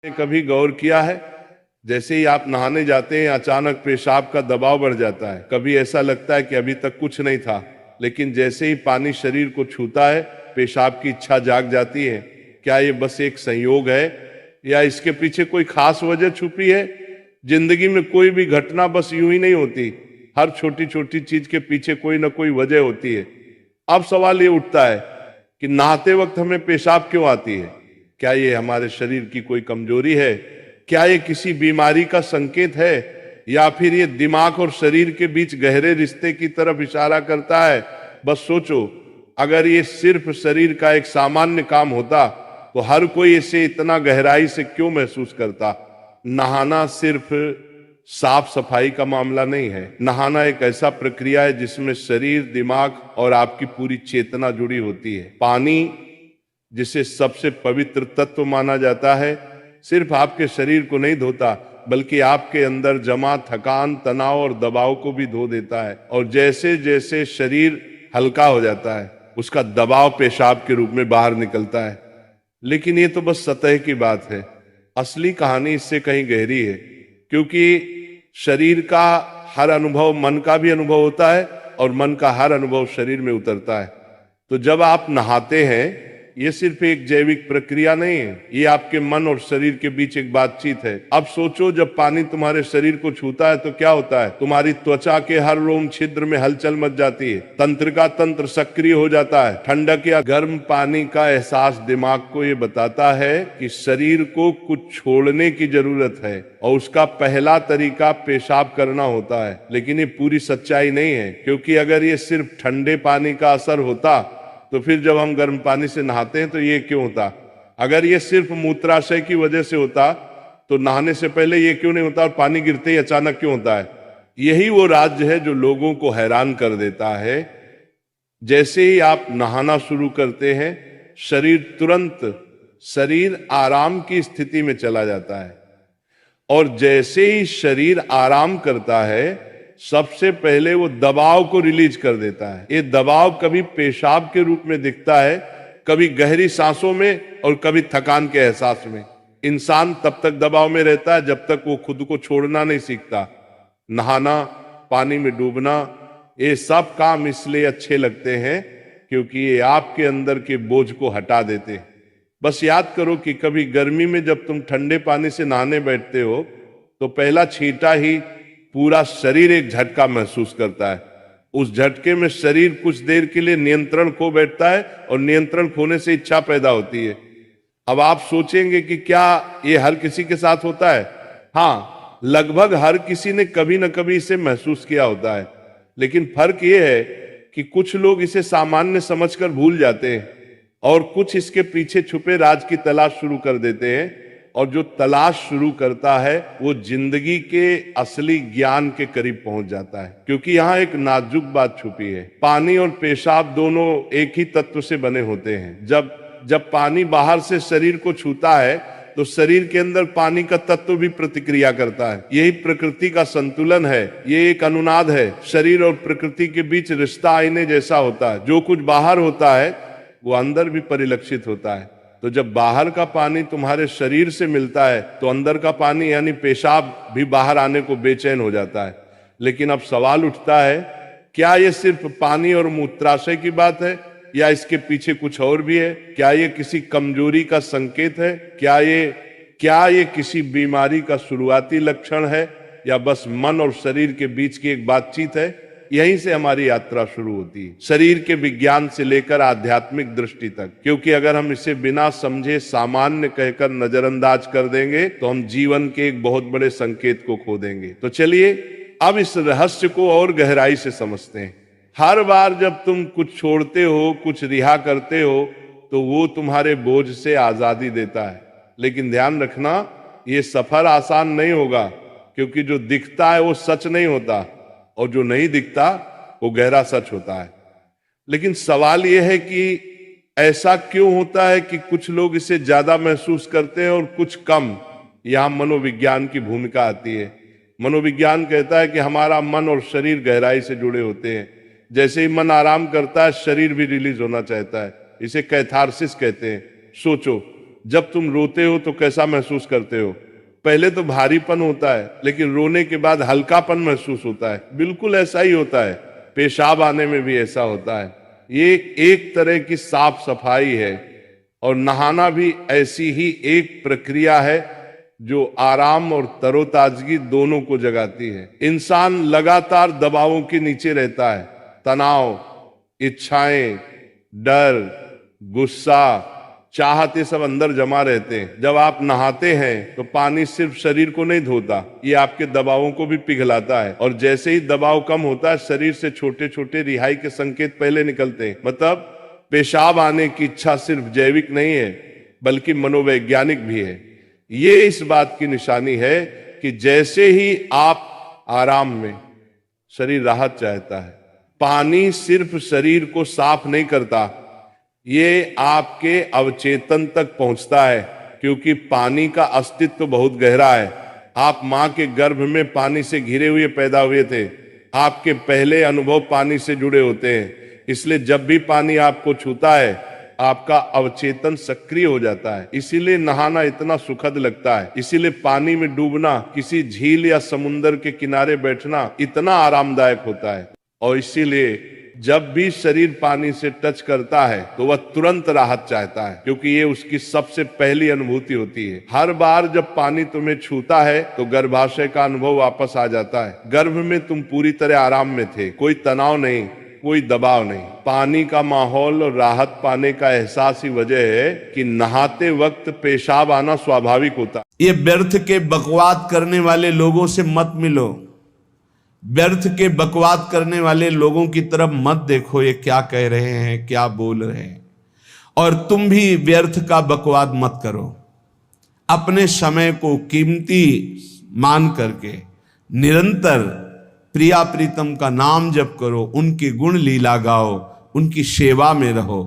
ने कभी गौर किया है, जैसे ही आप नहाने जाते हैं अचानक पेशाब का दबाव बढ़ जाता है। कभी ऐसा लगता है कि अभी तक कुछ नहीं था, लेकिन जैसे ही पानी शरीर को छूता है पेशाब की इच्छा जाग जाती है। क्या ये बस एक संयोग है या इसके पीछे कोई खास वजह छुपी है? जिंदगी में कोई भी घटना बस यूं ही नहीं होती, हर छोटी छोटी चीज के पीछे कोई ना कोई वजह होती है। अब सवाल ये उठता है कि नहाते वक्त हमें पेशाब क्यों आती है? क्या ये हमारे शरीर की कोई कमजोरी है? क्या ये किसी बीमारी का संकेत है, या फिर ये दिमाग और शरीर के बीच गहरे रिश्ते की तरफ इशारा करता है? बस सोचो, अगर ये सिर्फ शरीर का एक सामान्य काम होता तो हर कोई इसे इतना गहराई से क्यों महसूस करता? नहाना सिर्फ साफ सफाई का मामला नहीं है। नहाना एक ऐसा प्रक्रिया है जिसमें शरीर, दिमाग और आपकी पूरी चेतना जुड़ी होती है। पानी, जिसे सबसे पवित्र तत्व माना जाता है, सिर्फ आपके शरीर को नहीं धोता बल्कि आपके अंदर जमा थकान, तनाव और दबाव को भी धो देता है। और जैसे जैसे शरीर हल्का हो जाता है उसका दबाव पेशाब के रूप में बाहर निकलता है। लेकिन ये तो बस सतह की बात है, असली कहानी इससे कहीं गहरी है। क्योंकि शरीर का हर अनुभव मन का भी अनुभव होता है और मन का हर अनुभव शरीर में उतरता है। तो जब आप नहाते हैं, ये सिर्फ एक जैविक प्रक्रिया नहीं है, ये आपके मन और शरीर के बीच एक बातचीत है। अब सोचो, जब पानी तुम्हारे शरीर को छूता है तो क्या होता है? तुम्हारी त्वचा के हर रोम छिद्र में हलचल मच जाती है, तंत्र का तंत्र सक्रिय हो जाता है। ठंडक या गर्म पानी का एहसास दिमाग को ये बताता है कि शरीर को कुछ छोड़ने की जरूरत है, और उसका पहला तरीका पेशाब करना होता है। लेकिन ये पूरी सच्चाई नहीं है, क्योंकि अगर ये सिर्फ ठंडे पानी का असर होता तो फिर जब हम गर्म पानी से नहाते हैं तो ये क्यों होता? अगर ये सिर्फ मूत्राशय की वजह से होता तो नहाने से पहले ये क्यों नहीं होता, और पानी गिरते ही अचानक क्यों होता है? यही वो राज्य है जो लोगों को हैरान कर देता है। जैसे ही आप नहाना शुरू करते हैं, शरीर आराम की स्थिति में चला जाता है, और जैसे ही शरीर आराम करता है सबसे पहले वो दबाव को रिलीज कर देता है। ये दबाव कभी पेशाब के रूप में दिखता है, कभी गहरी सांसों में, और कभी थकान के एहसास में। इंसान तब तक दबाव में रहता है जब तक वो खुद को छोड़ना नहीं सीखता। नहाना, पानी में डूबना, ये सब काम इसलिए अच्छे लगते हैं क्योंकि ये आपके अंदर के बोझ को हटा देते हैं। बस याद करो कि कभी गर्मी में जब तुम ठंडे पानी से नहाने बैठते हो तो पहला छींटा ही पूरा शरीर एक झटका महसूस करता है। उस झटके में शरीर कुछ देर के लिए नियंत्रण खो बैठता है, और नियंत्रण खोने से इच्छा पैदा होती है। अब आप सोचेंगे कि क्या ये हर किसी के साथ होता है? हाँ, लगभग हर किसी ने कभी न कभी इसे महसूस किया होता है। लेकिन फर्क ये है कि कुछ लोग इसे सामान्य समझकर भूल जाते हैं, और कुछ इसके पीछे छुपे राज की तलाश शुरू कर देते हैं। और जो तलाश शुरू करता है वो जिंदगी के असली ज्ञान के करीब पहुंच जाता है। क्योंकि यहाँ एक नाजुक बात छुपी है। पानी और पेशाब दोनों एक ही तत्व से बने होते हैं। जब पानी बाहर से शरीर को छूता है तो शरीर के अंदर पानी का तत्व भी प्रतिक्रिया करता है। यही प्रकृति का संतुलन है, ये एक अनुनाद है। शरीर और प्रकृति के बीच रिश्ता आईने जैसा होता है। जो कुछ बाहर होता है वो अंदर भी परिलक्षित होता है। तो जब बाहर का पानी तुम्हारे शरीर से मिलता है तो अंदर का पानी यानी पेशाब भी बाहर आने को बेचैन हो जाता है। लेकिन अब सवाल उठता है, क्या ये सिर्फ पानी और मूत्राशय की बात है, या इसके पीछे कुछ और भी है? क्या ये किसी कमजोरी का संकेत है? क्या ये किसी बीमारी का शुरुआती लक्षण है, या बस मन और शरीर के बीच की एक बातचीत है? यहीं से हमारी यात्रा शुरू होती है, शरीर के विज्ञान से लेकर आध्यात्मिक दृष्टि तक। क्योंकि अगर हम इसे बिना समझे सामान्य कहकर नजरअंदाज कर देंगे तो हम जीवन के एक बहुत बड़े संकेत को खो देंगे। तो चलिए अब इस रहस्य को और गहराई से समझते हैं। हर बार जब तुम कुछ छोड़ते हो, कुछ रिहा करते हो, तो वो तुम्हारे बोझ से आजादी देता है। लेकिन ध्यान रखना, ये सफर आसान नहीं होगा, क्योंकि जो दिखता है वो सच नहीं होता, और जो नहीं दिखता वो गहरा सच होता है। लेकिन सवाल यह है कि ऐसा क्यों होता है कि कुछ लोग इसे ज्यादा महसूस करते हैं और कुछ कम? यहां मनोविज्ञान की भूमिका आती है। मनोविज्ञान कहता है कि हमारा मन और शरीर गहराई से जुड़े होते हैं। जैसे ही मन आराम करता है, शरीर भी रिलीज होना चाहता है। इसे कैथारसिस कहते हैं। सोचो, जब तुम रोते हो तो कैसा महसूस करते हो? पहले तो भारीपन होता है, लेकिन रोने के बाद हल्कापन महसूस होता है। बिल्कुल ऐसा ही होता है, पेशाब आने में भी ऐसा होता है। ये एक तरह की साफ सफाई है, और नहाना भी ऐसी ही एक प्रक्रिया है जो आराम और तरोताजगी दोनों को जगाती है। इंसान लगातार दबावों के नीचे रहता है, तनाव, इच्छाएं, डर, गुस्सा, चाहते सब अंदर जमा रहते हैं। जब आप नहाते हैं तो पानी सिर्फ शरीर को नहीं धोता, ये आपके दबावों को भी पिघलाता है। और जैसे ही दबाव कम होता है, शरीर से छोटे छोटे रिहाई के संकेत पहले निकलते हैं। मतलब पेशाब आने की इच्छा सिर्फ जैविक नहीं है, बल्कि मनोवैज्ञानिक भी है। ये इस बात की निशानी है कि जैसे ही आप आराम में, शरीर राहत चाहता है। पानी सिर्फ शरीर को साफ नहीं करता, ये आपके अवचेतन तक पहुंचता है, क्योंकि पानी का अस्तित्व बहुत गहरा है। आप मां के गर्भ में पानी से घिरे हुए पैदा हुए थे, आपके पहले अनुभव पानी से जुड़े होते हैं। इसलिए जब भी पानी आपको छूता है, आपका अवचेतन सक्रिय हो जाता है। इसीलिए नहाना इतना सुखद लगता है, इसीलिए पानी में डूबना, किसी झील या समुंदर के किनारे बैठना इतना आरामदायक होता है। और इसीलिए जब भी शरीर पानी से टच करता है तो वह तुरंत राहत चाहता है, क्योंकि ये उसकी सबसे पहली अनुभूति होती है। हर बार जब पानी तुम्हें छूता है तो गर्भाशय का अनुभव वापस आ जाता है। गर्भ में तुम पूरी तरह आराम में थे, कोई तनाव नहीं, कोई दबाव नहीं। पानी का माहौल और राहत पाने का एहसास ही वजह है कि नहाते वक्त पेशाब आना स्वाभाविक होता है। ये व्यर्थ के बकवाद करने वाले लोगों से मत मिलो, व्यर्थ के बकवाद करने वाले लोगों की तरफ मत देखो, ये क्या कह रहे हैं, क्या बोल रहे हैं। और तुम भी व्यर्थ का बकवाद मत करो। अपने समय को कीमती मान करके निरंतर प्रिया प्रीतम का नाम जप करो, उनके गुण लीला गाओ, उनकी सेवा में रहो।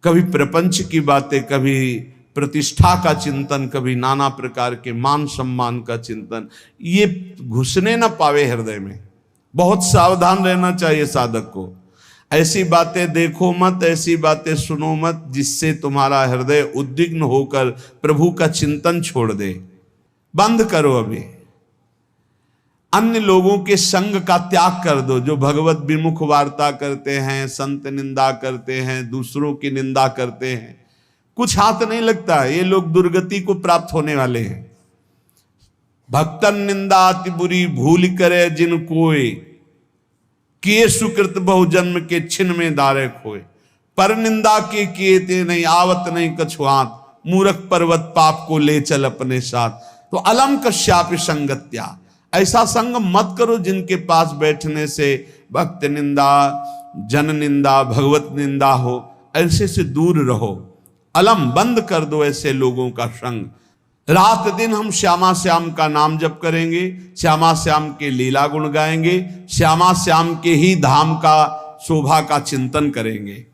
कभी प्रपंच की बातें, कभी प्रतिष्ठा का चिंतन, कभी नाना प्रकार के मान सम्मान का चिंतन, ये घुसने ना पावे हृदय में। बहुत सावधान रहना चाहिए साधक को। ऐसी बातें देखो मत, ऐसी बातें सुनो मत जिससे तुम्हारा हृदय उद्विग्न होकर प्रभु का चिंतन छोड़ दे। बंद करो अभी। अन्य लोगों के संग का त्याग कर दो, जो भगवत विमुख वार्ता करते हैं, संत निंदा करते हैं, दूसरों की निंदा करते हैं। कुछ हाथ नहीं लगता, ये लोग दुर्गति को प्राप्त होने वाले हैं। भक्तन निंदा अति बुरी भूल करे जिन कोई, किए सुकृत बहु जन्म के छिन में दारे खोए। पर निंदा के किए ते नहीं, आवत नहीं कछुआत, मूर्ख पर्वत पाप को ले चल अपने साथ। तो अलम कश्यापि संगत्या, ऐसा संग मत करो जिनके पास बैठने से भक्त निंदा, जन निंदा, भगवत निंदा हो। ऐसे से दूर रहो, अलम बंद कर दो ऐसे लोगों का संग। रात दिन हम श्यामा श्याम का नाम जप करेंगे, श्यामा श्याम के लीला गुण गाएंगे, श्यामा श्याम के ही धाम का शोभा का चिंतन करेंगे।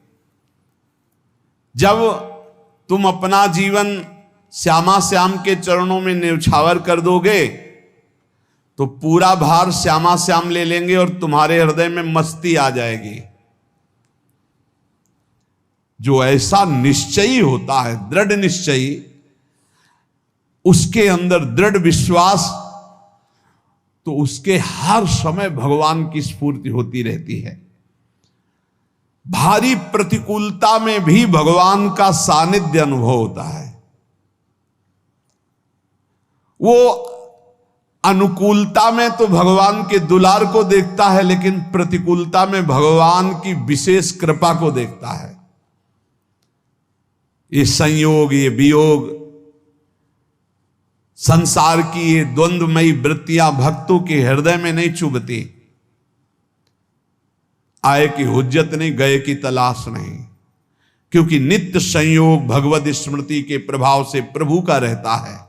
जब तुम अपना जीवन श्यामा श्याम के चरणों में न्यौछावर कर दोगे तो पूरा भार श्यामा श्याम ले लेंगे और तुम्हारे हृदय में मस्ती आ जाएगी। जो ऐसा निश्चयी होता है, दृढ़ निश्चयी, उसके अंदर दृढ़ विश्वास, तो उसके हर समय भगवान की स्फूर्ति होती रहती है। भारी प्रतिकूलता में भी भगवान का सानिध्य अनुभव होता है। वो अनुकूलता में तो भगवान के दुलार को देखता है, लेकिन प्रतिकूलता में भगवान की विशेष कृपा को देखता है। ये संयोग, ये वियोग, संसार की ये द्वंद्वमयी वृत्तियां भक्तों के हृदय में नहीं चुभती। आए की हुज्जत नहीं, गए की तलाश नहीं, क्योंकि नित्य संयोग भगवत स्मृति के प्रभाव से प्रभु का रहता है।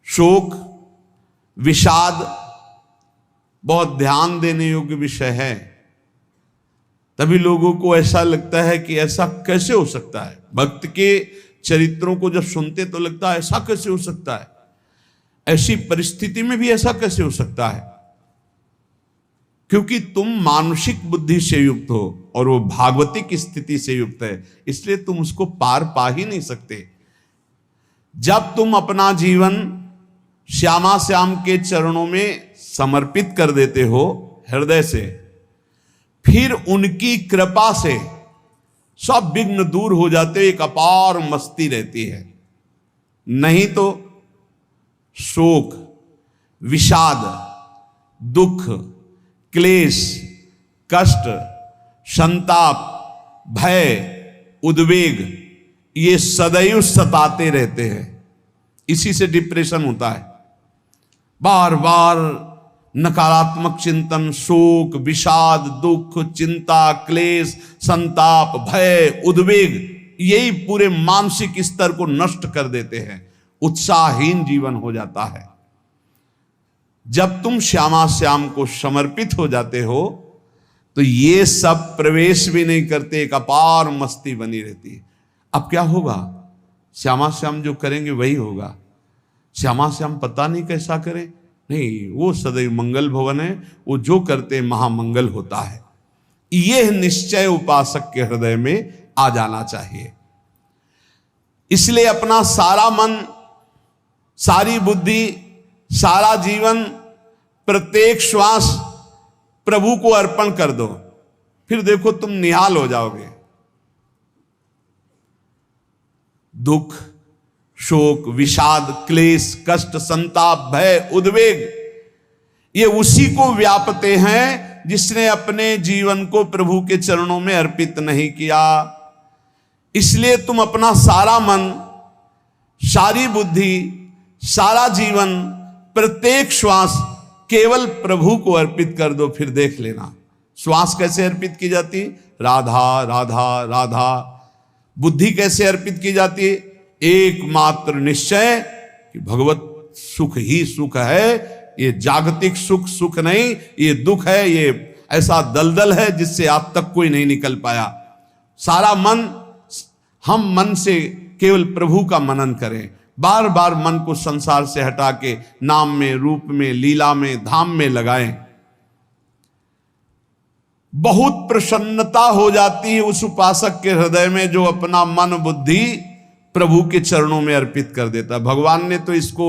शोक, विषाद बहुत ध्यान देने योग्य विषय है। तभी लोगों को ऐसा लगता है कि ऐसा कैसे हो सकता है। भक्त के चरित्रों को जब सुनते तो लगता है ऐसा कैसे हो सकता है, ऐसी परिस्थिति में भी ऐसा कैसे हो सकता है। क्योंकि तुम मानुषिक बुद्धि से युक्त हो और वो भागवतिक स्थिति से युक्त है, इसलिए तुम उसको पार पा ही नहीं सकते। जब तुम अपना जीवन श्यामा श्याम के चरणों में समर्पित कर देते हो हृदय से, फिर उनकी कृपा से सब विघ्न दूर हो जाते, एक अपार मस्ती रहती है। नहीं तो शोक, विषाद, दुख, क्लेश, कष्ट, संताप, भय, उद्वेग ये सदैव सताते रहते हैं। इसी से डिप्रेशन होता है। बार बार नकारात्मक चिंतन, शोक, विषाद, दुख, चिंता, क्लेश, संताप, भय, उद्वेग यही पूरे मानसिक स्तर को नष्ट कर देते हैं। उत्साहहीन जीवन हो जाता है। जब तुम श्यामा श्याम को समर्पित हो जाते हो तो ये सब प्रवेश भी नहीं करते, एक अपार मस्ती बनी रहती है। अब क्या होगा? श्यामा श्याम जो करेंगे वही होगा। श्यामा श्याम पता नहीं कैसा करें, नहीं, वो सदैव मंगल भवन है, वो जो करते महामंगल होता है। यह निश्चय उपासक के हृदय में आ जाना चाहिए। इसलिए अपना सारा मन, सारी बुद्धि, सारा जीवन, प्रत्येक श्वास प्रभु को अर्पण कर दो, फिर देखो तुम निहाल हो जाओगे। दुख, शोक, विषाद, क्लेश, कष्ट, संताप, भय, उद्वेग ये उसी को व्यापते हैं जिसने अपने जीवन को प्रभु के चरणों में अर्पित नहीं किया। इसलिए तुम अपना सारा मन, सारी बुद्धि, सारा जीवन, प्रत्येक श्वास केवल प्रभु को अर्पित कर दो, फिर देख लेना। श्वास कैसे अर्पित की जाती? राधा राधा राधा। बुद्धि कैसे अर्पित की जाती है? एकमात्र निश्चय कि भगवत सुख ही सुख है, ये जागतिक सुख सुख नहीं, ये दुख है, ये ऐसा दलदल है जिससे आज तक कोई नहीं निकल पाया। सारा मन, हम मन से केवल प्रभु का मनन करें, बार बार मन को संसार से हटा के नाम में, रूप में, लीला में, धाम में लगाएं। बहुत प्रसन्नता हो जाती है उस उपासक के हृदय में जो अपना मन बुद्धि प्रभु के चरणों में अर्पित कर देता। भगवान ने तो इसको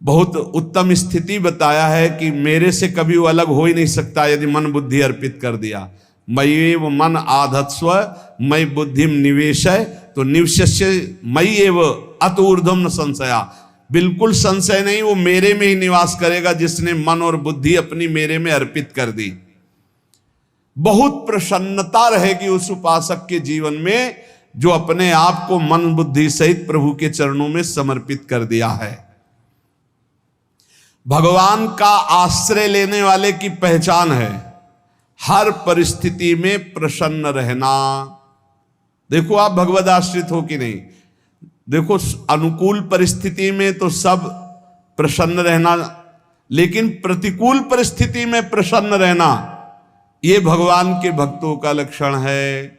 बहुत उत्तम स्थिति बताया है कि मेरे से कभी वो अलग हो ही नहीं सकता यदि मन बुद्धि अर्पित कर दिया। मय्येव मन आधत्स्व मयि बुद्धिम निवेशय, तो निवश्य मयि एव अत ऊर्ध्वम न संशया। बिल्कुल संशय नहीं, वो मेरे में ही निवास करेगा जिसने मन और बुद्धि अपनी मेरे में अर्पित कर दी। बहुत प्रसन्नता रहेगी उस उपासक के जीवन में जो अपने आप को मन बुद्धि सहित प्रभु के चरणों में समर्पित कर दिया है। भगवान का आश्रय लेने वाले की पहचान है हर परिस्थिति में प्रसन्न रहना। देखो आप भगवद आश्रित हो कि नहीं, देखो अनुकूल परिस्थिति में तो सब प्रसन्न रहना, लेकिन प्रतिकूल परिस्थिति में प्रसन्न रहना ये भगवान के भक्तों का लक्षण है।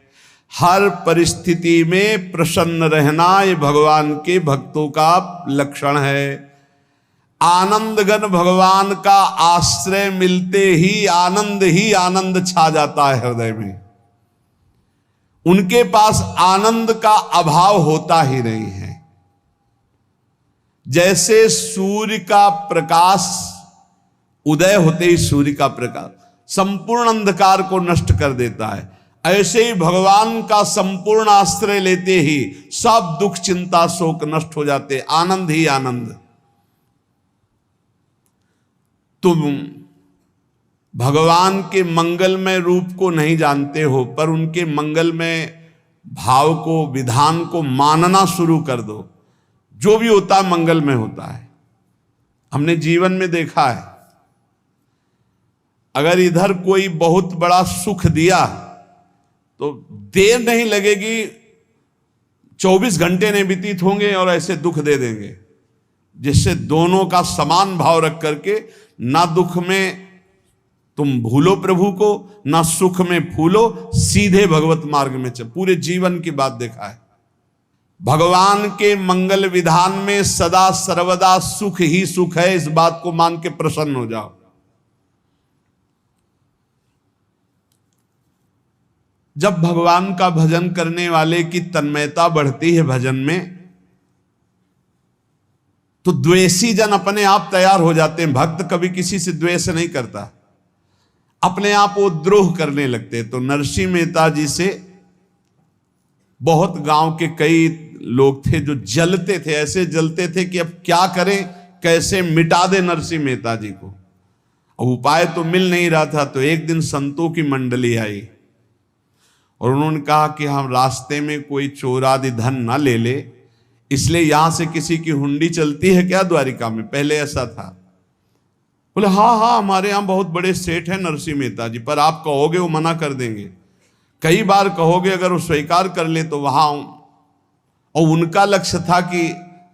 हर परिस्थिति में प्रसन्न रहना ये भगवान के भक्तों का लक्षण है। आनंदगन भगवान का आश्रय मिलते ही आनंद छा जाता है हृदय में। उनके पास आनंद का अभाव होता ही नहीं है। जैसे सूर्य का प्रकाश उदय होते ही सूर्य का प्रकाश संपूर्ण अंधकार को नष्ट कर देता है, ऐसे ही भगवान का संपूर्ण आश्रय लेते ही सब दुख चिंता शोक नष्ट हो जाते, आनंद ही आनंद। तुम भगवान के मंगलमय रूप को नहीं जानते हो, पर उनके मंगलमय भाव को, विधान को मानना शुरू कर दो। जो भी होता है मंगलमय होता है। हमने जीवन में देखा है, अगर इधर कोई बहुत बड़ा सुख दिया तो देर नहीं लगेगी, 24 घंटे नहीं व्यतीत होंगे और ऐसे दुख दे देंगे, जिससे दोनों का समान भाव रख करके ना दुख में तुम भूलो प्रभु को, ना सुख में फूलो, सीधे भगवत मार्ग में चल। पूरे जीवन की बात देखा है। भगवान के मंगल विधान में सदा सर्वदा सुख ही सुख है, इस बात को मान के प्रसन्न हो जाओ। जब भगवान का भजन करने वाले की तन्मयता बढ़ती है भजन में, तो द्वेषी जन अपने आप तैयार हो जाते हैं। भक्त कभी किसी से द्वेष नहीं करता, अपने आप वो द्रोह करने लगते हैं। तो नरसिंह मेहता जी से बहुत गांव के कई लोग थे जो जलते थे, ऐसे जलते थे कि अब क्या करें, कैसे मिटा दे नरसिंह मेहता जी को। अब उपाय तो मिल नहीं रहा था। तो एक दिन संतों की मंडली आई और उन्होंने कहा कि हम रास्ते में कोई चोर आदि धन ना ले ले, इसलिए यहां से किसी की हुंडी चलती है क्या द्वारिका में? पहले ऐसा था। बोले हाँ हाँ, हमारे यहां बहुत बड़े सेठ हैं नरसिंह मेहता जी, पर आप कहोगे वो मना कर देंगे। कई बार कहोगे, अगर वो स्वीकार कर ले तो वहां। और उनका लक्ष्य था कि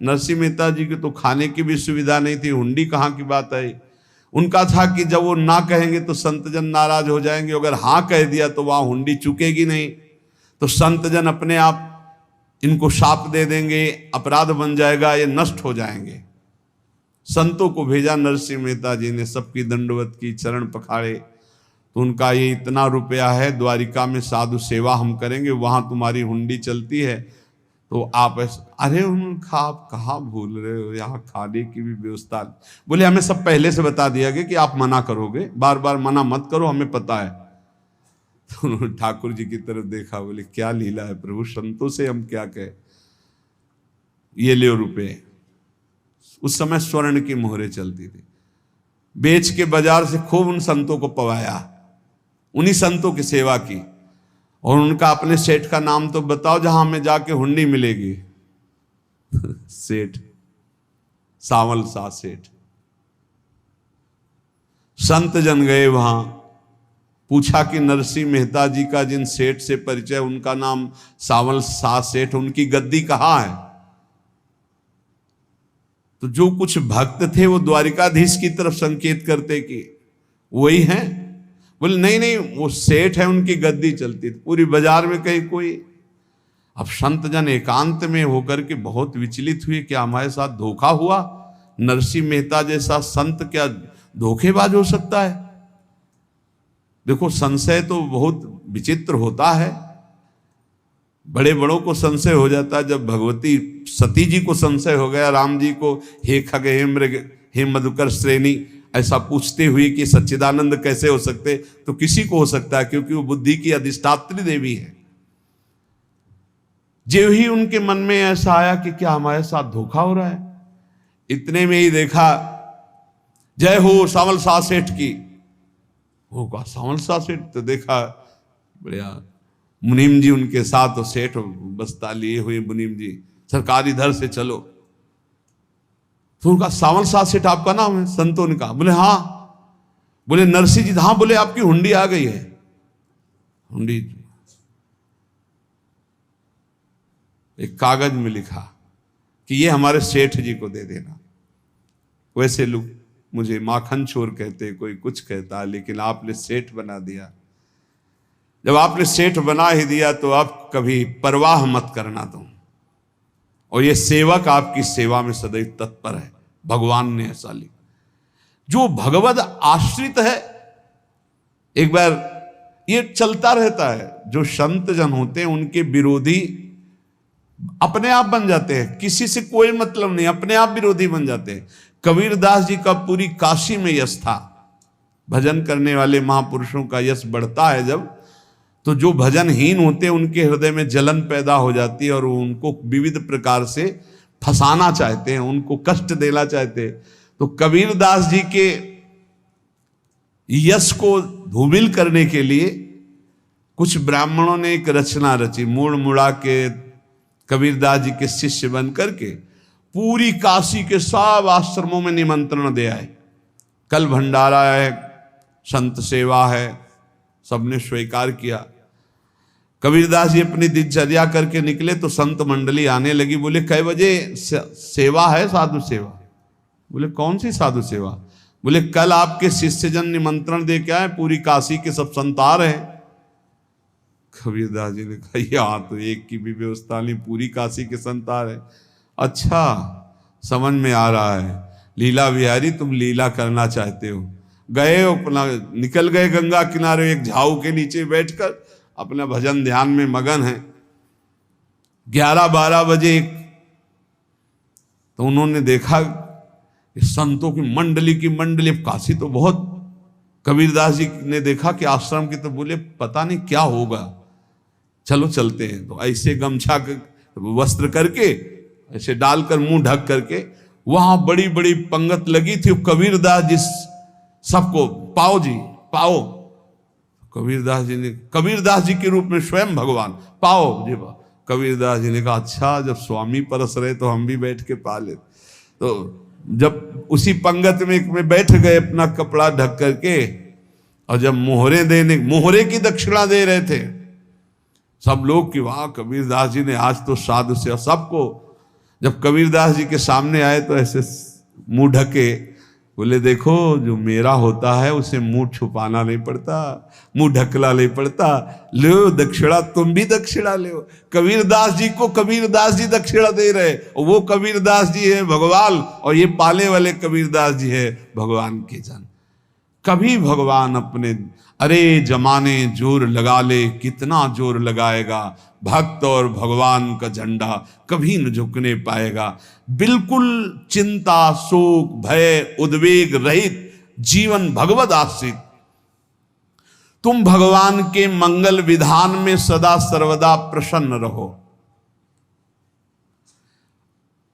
नरसिंह मेहता जी की तो खाने की भी सुविधा नहीं थी, हुंडी कहाँ की बात आई। उनका था कि जब वो ना कहेंगे तो संतजन नाराज हो जाएंगे, अगर हाँ कह दिया तो वहां हुंडी चुकेगी नहीं, तो संतजन अपने आप इनको शाप दे देंगे, अपराध बन जाएगा, ये नष्ट हो जाएंगे। संतों को भेजा नरसिंह मेहता जी ने, सबकी दंडवत की, चरण पखाड़े। तो उनका ये इतना रुपया है, द्वारिका में साधु सेवा हम करेंगे, वहां तुम्हारी हुंडी चलती है तो आप अरे उनका आप कहाँ भूल रहे हो, यहाँ खाने की भी व्यवस्था। बोले हमें सब पहले से बता दिया गया कि आप मना करोगे, बार बार मना मत करो, हमें पता है। तो उन्होंने ठाकुर जी की तरफ देखा, बोले क्या लीला है प्रभु, संतों से हम क्या कहें, ये ले रुपये। उस समय स्वर्ण की मोहरें चलती थी, बेच के बाजार से खूब उन संतों को पवाया, उन्हीं संतों की सेवा की। और उनका अपने सेठ का नाम तो बताओ जहां हमें जाके हुंडी मिलेगी। सेठ सावल सा सेठ। संत जन गए वहां, पूछा कि नरसिंह मेहता जी का जिन सेठ से परिचय, उनका नाम सावल सा सेठ, उनकी गद्दी कहाँ है? तो जो कुछ भक्त थे वो द्वारिकाधीश की तरफ संकेत करते कि वही हैं। बोले नहीं नहीं, वो सेठ है, उनकी गद्दी चलती थी, पूरी बाजार में कहीं कोई। अब संत जन एकांत में होकर के बहुत विचलित हुए, क्या हमारे साथ धोखा हुआ? नरसिंह मेहता जैसा संत क्या धोखेबाज हो सकता है? देखो संशय तो बहुत विचित्र होता है, बड़े बड़ों को संशय हो जाता है। जब भगवती सती जी को संशय हो गया, राम जी को हे खग हे मृग हे मधुकर श्रेणी ऐसा पूछते हुए कि सच्चिदानंद कैसे हो सकते, तो किसी को हो सकता है, क्योंकि वो बुद्धि की अधिष्ठात्री देवी है। जो ही उनके मन में ऐसा आया कि क्या हमारे साथ धोखा हो रहा है, इतने में ही देखा जय हो सावल सा सेठ की। वो कहा सावल सा सेठ, तो देखा बढ़िया मुनीम जी उनके साथ, तो सेठ बस्ता लिए हुए मुनीम जी, सरकार इधर से चलो। तो उनका सावल सा सेठ आपका नाम है? संतों ने कहा। बोले हाँ। बोले नरसिंह जी? हाँ। बोले आपकी हुंडी आ गई है। हुंडी एक कागज में लिखा कि ये हमारे सेठ जी को दे देना। वैसे लोग मुझे माखन चोर कहते, कोई कुछ कहता, लेकिन आपने सेठ बना दिया। जब आपने सेठ बना ही दिया तो आप कभी परवाह मत करना तुम। और ये सेवक आपकी सेवा में सदैव तत्पर है, भगवान ने ऐसा लिखा। जो भगवद आश्रित है, एक बार ये चलता रहता है, जो संत जन होते हैं उनके विरोधी अपने आप बन जाते हैं, किसी से कोई मतलब नहीं, अपने आप विरोधी बन जाते हैं। कबीरदास जी का पूरी काशी में यश था। भजन करने वाले महापुरुषों का यश बढ़ता है जब, तो जो भजनहीन होते हैं उनके हृदय में जलन पैदा हो जाती है और वो उनको विविध प्रकार से फंसाना चाहते हैं, उनको कष्ट देना चाहते हैं। तो कबीरदास जी के यश को धूमिल करने के लिए कुछ ब्राह्मणों ने एक रचना रची, मुड़ मुड़ा के कबीरदास जी के शिष्य बन करके पूरी काशी के सब आश्रमों में निमंत्रण दे आए। कल भंडारा है, संत सेवा है, सबने स्वीकार किया। कबीरदास जी अपनी दिनचर्या करके निकले तो संत मंडली आने लगी। बोले कै बजे सेवा है? साधु सेवा। बोले कौन सी साधु सेवा? बोले कल आपके शिष्यजन निमंत्रण दे के आए, पूरी काशी के सब संत आ रहे हैं। कबीरदास जी ने कहा यहाँ तो एक की भी व्यवस्था नहीं, पूरी काशी के संत आ रहे। अच्छा समझ में आ रहा है, लीला बिहारी तुम लीला करना चाहते हो। गए अपना निकल गए गंगा किनारे, एक झाऊ के नीचे बैठकर अपना भजन ध्यान में मगन हैं। 11-12 बजे तो उन्होंने देखा संतों की मंडली, काशी तो बहुत, कबीरदास जी ने देखा कि आश्रम की, तो बोले पता नहीं क्या होगा, चलो चलते हैं। तो ऐसे गमछा वस्त्र करके ऐसे डालकर मुंह ढक करके, वहां बड़ी बड़ी पंगत लगी थी। कबीरदास जी सबको पाओ जी पाओ, कबीरदास जी के रूप में स्वयं भगवान पाओ जी। कबीरदास जी ने कहा अच्छा, जब स्वामी परस रहे तो हम भी बैठ के पा ले। तो जब उसी पंगत में बैठ गए अपना कपड़ा ढक करके, और जब मोहरे की दक्षिणा दे रहे थे सब लोग कि वाह कबीरदास जी ने आज तो साधु से, सबको जब कबीरदास जी के सामने आए तो ऐसे मुंह ढके, बोले देखो जो मेरा होता है उसे मुंह छुपाना नहीं पड़ता, मुंह ढकला नहीं पड़ता, लो दक्षिणा, तुम भी दक्षिणा लो। कबीरदास जी को कबीरदास जी दक्षिणा दे रहे, और वो कबीरदास जी है भगवान, और ये पाले वाले कबीरदास जी है भगवान के जन। कभी भगवान अपने, अरे जमाने जोर लगा ले, कितना जोर लगाएगा, भक्त और भगवान का झंडा कभी न झुकने पाएगा। बिल्कुल चिंता, शोक, भय, उद्वेग रहित जीवन भगवद आश्रित, तुम भगवान के मंगल विधान में सदा सर्वदा प्रसन्न रहो।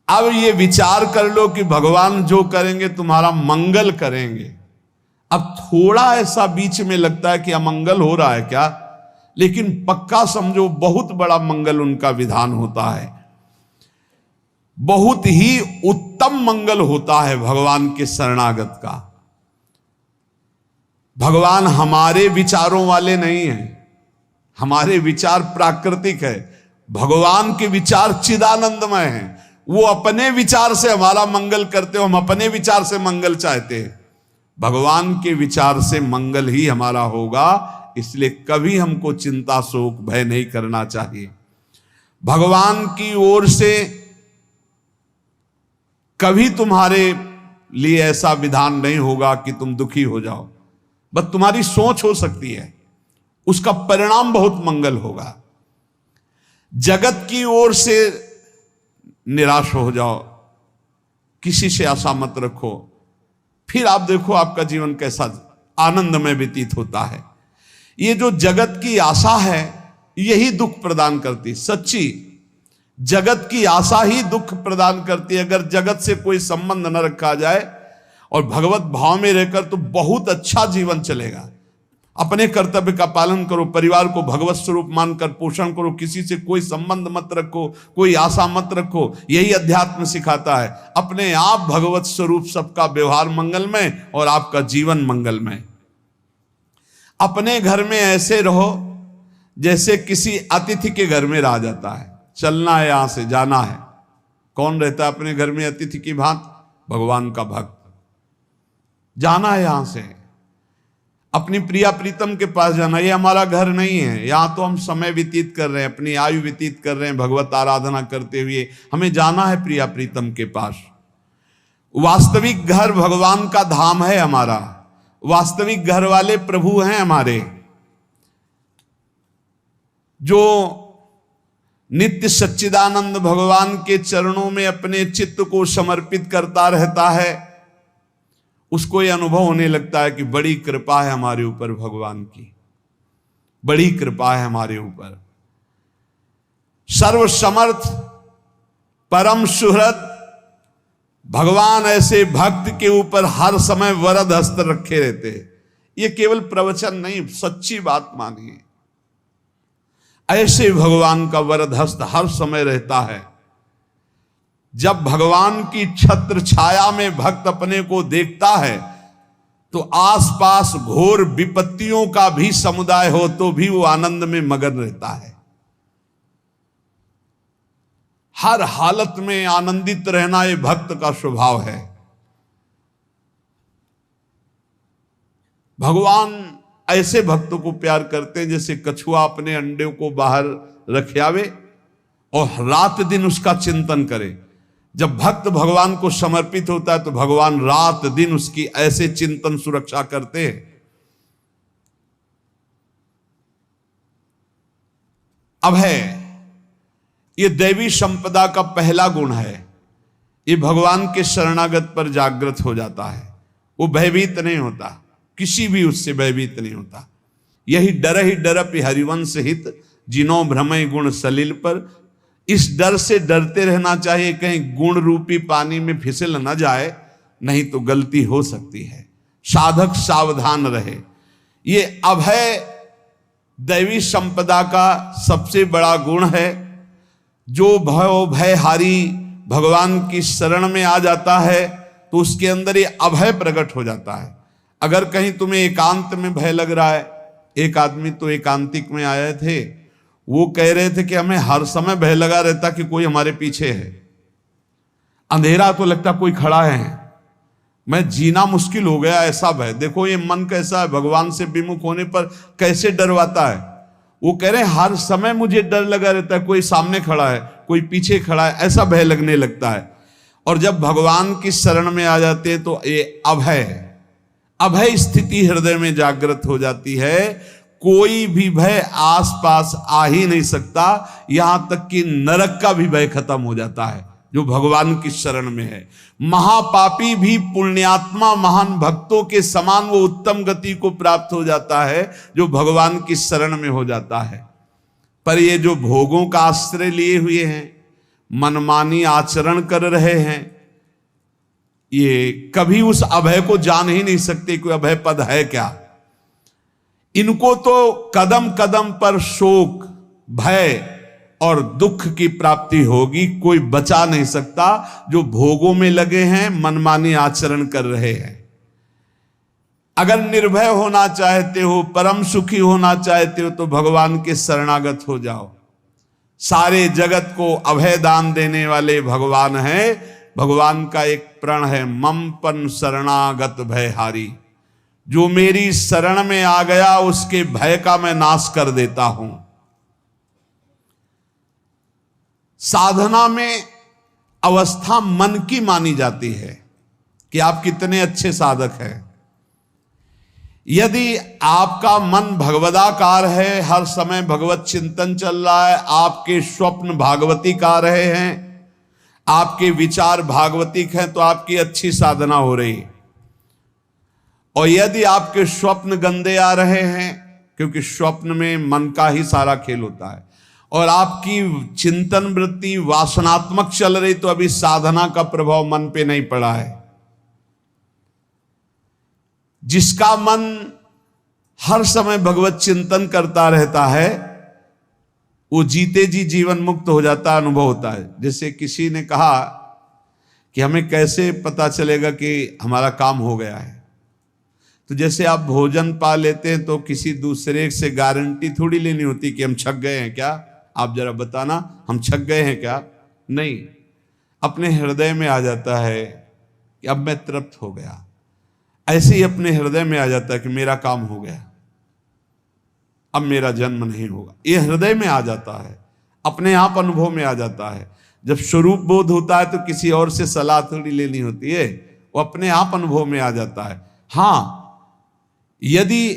अब ये विचार कर लो कि भगवान जो करेंगे तुम्हारा मंगल करेंगे। अब थोड़ा ऐसा बीच में लगता है कि अमंगल हो रहा है क्या, लेकिन पक्का समझो बहुत बड़ा मंगल उनका विधान होता है, बहुत ही उत्तम मंगल होता है भगवान के शरणागत का। भगवान हमारे विचारों वाले नहीं हैं, हमारे विचार प्राकृतिक है, भगवान के विचार चिदानंदमय हैं। वो अपने विचार से हमारा मंगल करते हो, हम अपने विचार से मंगल चाहते हैं। भगवान के विचार से मंगल ही हमारा होगा, इसलिए कभी हमको चिंता, शोक, भय नहीं करना चाहिए। भगवान की ओर से कभी तुम्हारे लिए ऐसा विधान नहीं होगा कि तुम दुखी हो जाओ, बस तुम्हारी सोच हो सकती है, उसका परिणाम बहुत मंगल होगा। जगत की ओर से निराश हो जाओ, किसी से आशा मत रखो, फिर आप देखो आपका जीवन कैसा आनंदमय व्यतीत होता है। ये जो जगत की आशा है यही दुख प्रदान करती, सच्ची जगत की आशा ही दुख प्रदान करती है। अगर जगत से कोई संबंध न रखा जाए और भगवत भाव में रहकर तो बहुत अच्छा जीवन चलेगा। अपने कर्तव्य का पालन करो, परिवार को भगवत स्वरूप मानकर पोषण करो, किसी से कोई संबंध मत रखो, कोई आशा मत रखो, यही अध्यात्म सिखाता है। अपने आप भगवत स्वरूप, सबका व्यवहार मंगलमय और आपका जीवन मंगलमय। अपने घर में ऐसे रहो जैसे किसी अतिथि के घर में रह जाता है, चलना है यहां से जाना है। कौन रहता है अपने घर में अतिथि की भांति? भगवान का भक्त। जाना है यहां से, अपनी प्रिया प्रीतम के पास जाना। ये हमारा घर नहीं है, यहां तो हम समय व्यतीत कर रहे हैं, अपनी आयु व्यतीत कर रहे हैं भगवत आराधना करते हुए। हमें जाना है प्रिया प्रीतम के पास। वास्तविक घर भगवान का धाम है हमारा, वास्तविक घर वाले प्रभु हैं हमारे। जो नित्य सच्चिदानंद भगवान के चरणों में अपने चित्त को समर्पित करता रहता है, उसको यह अनुभव होने लगता है कि बड़ी कृपा है हमारे ऊपर, भगवान की बड़ी कृपा है हमारे ऊपर। सर्वसमर्थ परम सुहृद भगवान ऐसे भक्त के ऊपर हर समय वरद हस्त रखे रहते हैं। ये केवल प्रवचन नहीं, सच्ची बात मानिए। ऐसे भगवान का वरद हस्त हर समय रहता है। जब भगवान की छत्र छाया में भक्त अपने को देखता है तो आसपास घोर विपत्तियों का भी समुदाय हो तो भी वो आनंद में मगन रहता है। हर हालत में आनंदित रहना ये भक्त का स्वभाव है। भगवान ऐसे भक्तों को प्यार करते हैं जैसे कछुआ अपने अंडे को बाहर रख आवे और रात दिन उसका चिंतन करे। जब भक्त भगवान को समर्पित होता है तो भगवान रात दिन उसकी ऐसे चिंतन सुरक्षा करते हैं। अभय, ये दैवी संपदा का पहला गुण है। ये भगवान के शरणागत पर जागृत हो जाता है, वो भयभीत नहीं होता, किसी भी उससे भयभीत नहीं होता। यही डरप हरिवंश हित, जिनो भ्रमय गुण सलिल पर। इस डर से डरते रहना चाहिए, कहीं गुण रूपी पानी में फिसल न जाए, नहीं तो गलती हो सकती है। साधक सावधान रहे। ये अभय दैवी संपदा का सबसे बड़ा गुण है। जो भयहारी भगवान की शरण में आ जाता है तो उसके अंदर ये अभय प्रकट हो जाता है। अगर कहीं तुम्हें एकांत में भय लग रहा है, एक आदमी तो एकांतिक में आए थे, वो कह रहे थे कि हमें हर समय भय लगा रहता कि कोई हमारे पीछे है, अंधेरा तो लगता कोई खड़ा है, मैं जीना मुश्किल हो गया, ऐसा भय। देखो ये मन कैसा है, भगवान से विमुख होने पर कैसे डरवाता है। वो कह रहे हैं हर समय मुझे डर लगा रहता है, कोई सामने खड़ा है, कोई पीछे खड़ा है, ऐसा भय लगने लगता है। और जब भगवान की शरण में आ जाते हैं तो ये अभय स्थिति हृदय में जागृत हो जाती है। कोई भी भय आसपास आ ही नहीं सकता, यहां तक कि नरक का भी भय खत्म हो जाता है जो भगवान की शरण में है। महापापी भी पुण्यात्मा महान भक्तों के समान वो उत्तम गति को प्राप्त हो जाता है जो भगवान की शरण में हो जाता है। पर ये जो भोगों का आश्रय लिए हुए हैं, मनमानी आचरण कर रहे हैं, ये कभी उस अभय को जान ही नहीं सकते कोई अभय पद है क्या। इनको तो कदम कदम पर शोक, भय और दुख की प्राप्ति होगी, कोई बचा नहीं सकता। जो भोगों में लगे हैं, मनमानी आचरण कर रहे हैं। अगर निर्भय होना चाहते हो, परम सुखी होना चाहते हो, तो भगवान के शरणागत हो जाओ। सारे जगत को अभय दान देने वाले भगवान हैं। भगवान का एक प्रण है, ममपन शरणागत भयहारी। जो मेरी शरण में आ गया उसके भय का मैं नाश कर देता हूं। साधना में अवस्था मन की मानी जाती है कि आप कितने अच्छे साधक हैं। यदि आपका मन भगवदाकार है, हर समय भगवत चिंतन चल रहा है, आपके स्वप्न भागवती का रहे हैं, आपके विचार भागवतिक हैं, तो आपकी अच्छी साधना हो रही है। और यदि आपके स्वप्न गंदे आ रहे हैं, क्योंकि स्वप्न में मन का ही सारा खेल होता है, और आपकी चिंतन वृत्ति वासनात्मक चल रही, तो अभी साधना का प्रभाव मन पे नहीं पड़ा है। जिसका मन हर समय भगवत चिंतन करता रहता है, वो जीते जी जीवन मुक्त हो जाता, अनुभव होता है। जैसे किसी ने कहा कि हमें कैसे पता चलेगा कि हमारा काम हो गया है। तो जैसे आप भोजन पा लेते हैं तो किसी दूसरे से गारंटी थोड़ी लेनी होती कि हम छक गए हैं क्या, आप जरा बताना हम छक गए हैं क्या। नहीं, अपने हृदय में आ जाता है कि अब मैं तृप्त हो गया। ऐसे ही अपने हृदय में आ जाता है कि मेरा काम हो गया, अब मेरा जन्म नहीं होगा। ये हृदय में आ जाता है, अपने आप अनुभव में आ जाता है। जब स्वरूप बोध होता है तो किसी और से सलाह थोड़ी लेनी होती है, वो अपने आप अनुभव में आ जाता है। हाँ, यदि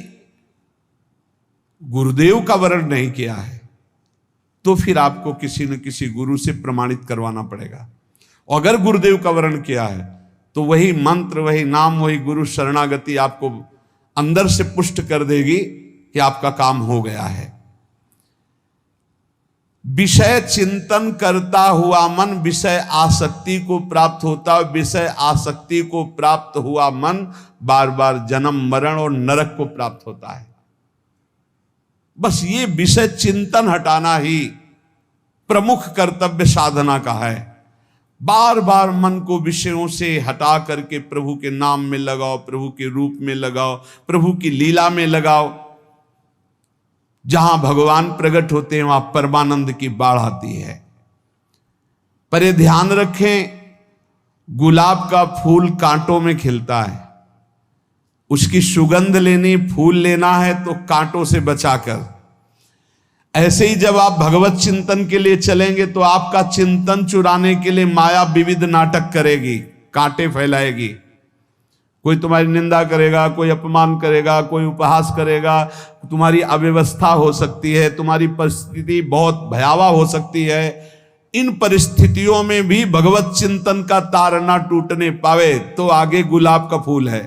गुरुदेव का वर्ण नहीं किया है तो फिर आपको किसी न किसी गुरु से प्रमाणित करवाना पड़ेगा। और अगर गुरुदेव का वर्ण किया है तो वही मंत्र, वही नाम, वही गुरु शरणागति आपको अंदर से पुष्ट कर देगी कि आपका काम हो गया है। विषय चिंतन करता हुआ मन विषय आसक्ति को प्राप्त होता है। विषय आसक्ति को प्राप्त हुआ मन बार बार जन्म मरण और नरक को प्राप्त होता है। बस ये विषय चिंतन हटाना ही प्रमुख कर्तव्य साधना का है। बार बार मन को विषयों से हटा करके प्रभु के नाम में लगाओ, प्रभु के रूप में लगाओ, प्रभु की लीला में लगाओ। जहां भगवान प्रकट होते हैं वहां परमानंद की बाढ़ आती है। पर ये ध्यान रखें, गुलाब का फूल कांटों में खिलता है, उसकी सुगंध लेनी, फूल लेना है तो कांटों से बचाकर। ऐसे ही जब आप भगवत चिंतन के लिए चलेंगे तो आपका चिंतन चुराने के लिए माया विविध नाटक करेगी, कांटे फैलाएगी। कोई तुम्हारी निंदा करेगा, कोई अपमान करेगा, कोई उपहास करेगा, तुम्हारी अव्यवस्था हो सकती है, तुम्हारी परिस्थिति बहुत भयावह हो सकती है। इन परिस्थितियों में भी भगवत चिंतन का तार ना टूटने पावे तो आगे गुलाब का फूल है।